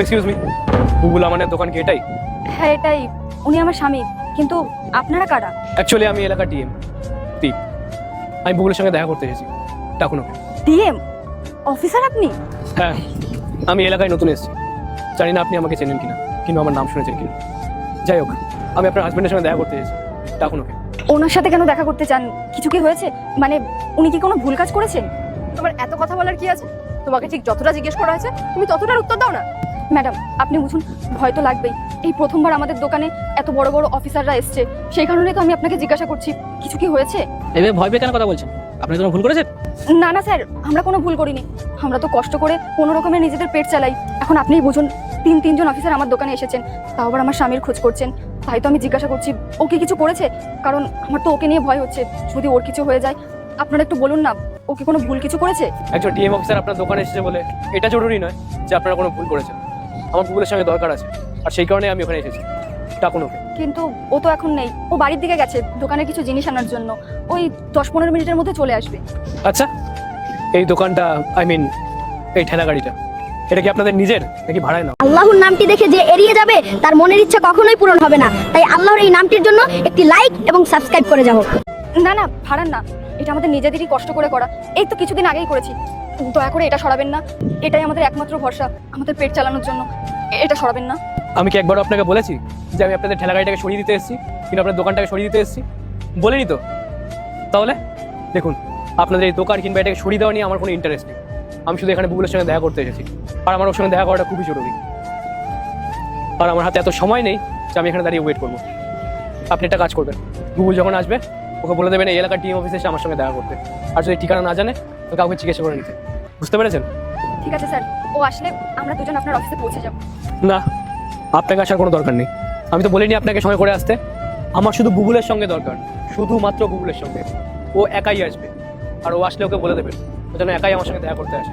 Excuse me, Bubul আমানের দোকান কি এটাই? হ্যাঁ এটাই। উনি আমার স্বামী, কিন্তু আপনারা কারা? অ্যাকচুয়ালি আমি এলাকার ডিএম দীপ। আমি বুবুলের সঙ্গে দেখা করতে এসেছি, ডাকুন ওকে। ডিএম অফিসার আপনি? হ্যাঁ, আমি এলাকায় নতুন এসেছি, জানি না আপনি আমাকে চেনেন কিনা, কিন্তু আমার নাম শুনেছেন কিনা। যাই হোক, আমি আপনার হাজবেন্ডের সঙ্গে দেখা করতে এসেছি, ডাকুন ওকে। ওনার সাথে কেন দেখা করতে চান? কিছু কি হয়েছে? মানে উনি কি কোনো ভুল কাজ করেছেন? তোমার এত কথা বলার কি আছে? তোমাকে ঠিক যতটা জিজ্ঞেস করা হয়েছে তুমি ততটার উত্তর দাও না। ম্যাডাম আপনি বুঝুন, ভয় তো লাগবেই। এই প্রথমবার আমাদের দোকানে এত বড় বড় অফিসাররা এসছে, সেই কারণে তো আমি আপনাকে জিজ্ঞাসা করছি কিছু কি হয়েছে। এভাবে ভয় পেয়ে কেন কথা বলছেন? আপনি কোনো ভুল করেছেন? না না স্যার, আমরা কোনো ভুল করিনি। আমরা তো কষ্ট করে কোনো রকমের নিজেদের পেট চালাই। এখন আপনিই বুঝুন, তিনজন অফিসার আমার দোকানে এসেছেন, তাও আবার আমার স্বামীর খোঁজ করছেন। তাই তো আমি জিজ্ঞাসা করছি ও কি কিছু করেছে, কারণ আমার তো ওকে নিয়ে ভয় হচ্ছে যদি ওর কিছু হয়ে যায়। আপনারা একটু বলুন না, ও কি কোনো ভুল কিছু করেছে? একজন ডিএম অফিসার আপনার দোকানে এসেছে বলে এটা জরুরি নয় যে আপনারা কোনো ভুল করেছেন। আমার বুবুলের সঙ্গে দরকার আছে, আর সেই কারণে আমি ওখানে এসেছি, ডাকুন ওকে। কিন্তু ও তো এখন নেই, ও বাড়ির দিকে গেছে দোকানের কিছু জিনিস আনার জন্য। ওই 10-15 মিনিটের মধ্যে চলে আসবে। আচ্ছা, এই দোকানটা এই ঠেলা গাড়িটা এটা কি আপনাদের নিজের নাকি ভাড়ায় না? আল্লাহর নামটি দেখে যে এড়িয়ে যাবে তার মনের ইচ্ছা কখনোই পূরণ হবে না। তাই আল্লাহর এই নামটির জন্য একটি লাইক এবং সাবস্ক্রাইব করে যাও। না না, ভাড়ার না, এটা আমাদের নিজেদেরই কষ্ট করে করা। এই তো কিছুদিন আগেই করেছি। দয়া করে এটা সরাবেন না, এটাই আমাদের একমাত্র ভরসা আমাদের পেট চালানোর জন্য। এটা সরাবেন না। আমি কি একবারও আপনাকে বলেছি যে আমি আপনাদের ঠেলা গাড়িটাকে সরিয়ে দিতে এসেছি, কিন্তু আপনার দোকানটাকে সরিয়ে দিতে এসেছি? বলিনি তো। তাহলে দেখুন, আপনাদের এই দোকান কিংবা এটাকে সরিয়ে দেওয়া নিয়ে আমার কোনো ইন্টারেস্ট নেই। আমি শুধু এখানে বুবুলের সঙ্গে দেখা করতে এসেছি, আর আমার ওর সঙ্গে দেখা করাটা খুবই জরুরি। আর আমার হাতে এত সময় নেই যে আমি এখানে দাঁড়িয়ে ওয়েট করবো। আপনি একটা কাজ করবেন, বুবুল যখন আসবে ওকে বলে দেবেন এই এলাকার টিম অফিসে এসে আমার সঙ্গে দেখা করতে। আর যদি ঠিকানা না জানে তো কাউকে জিজ্ঞাসা করে নিতে। বুঝতে পেরেছেন? ঠিক আছে স্যার, ও আসলে আমরা দুজন আপনার অফিসে পৌঁছে যাব। না, আপনাকে আসার কোনো দরকার নেই। আমি তো বলিনি আপনাকে সময় করে আসতে। আমার শুধু বুবুলের সঙ্গে দরকার, শুধুমাত্র বুবুলের সঙ্গে। ও একাই আসবে, আর ও আসলে ওকে বলে দেবেন ও যেন একাই আমার সঙ্গে দেখা করতে আসে।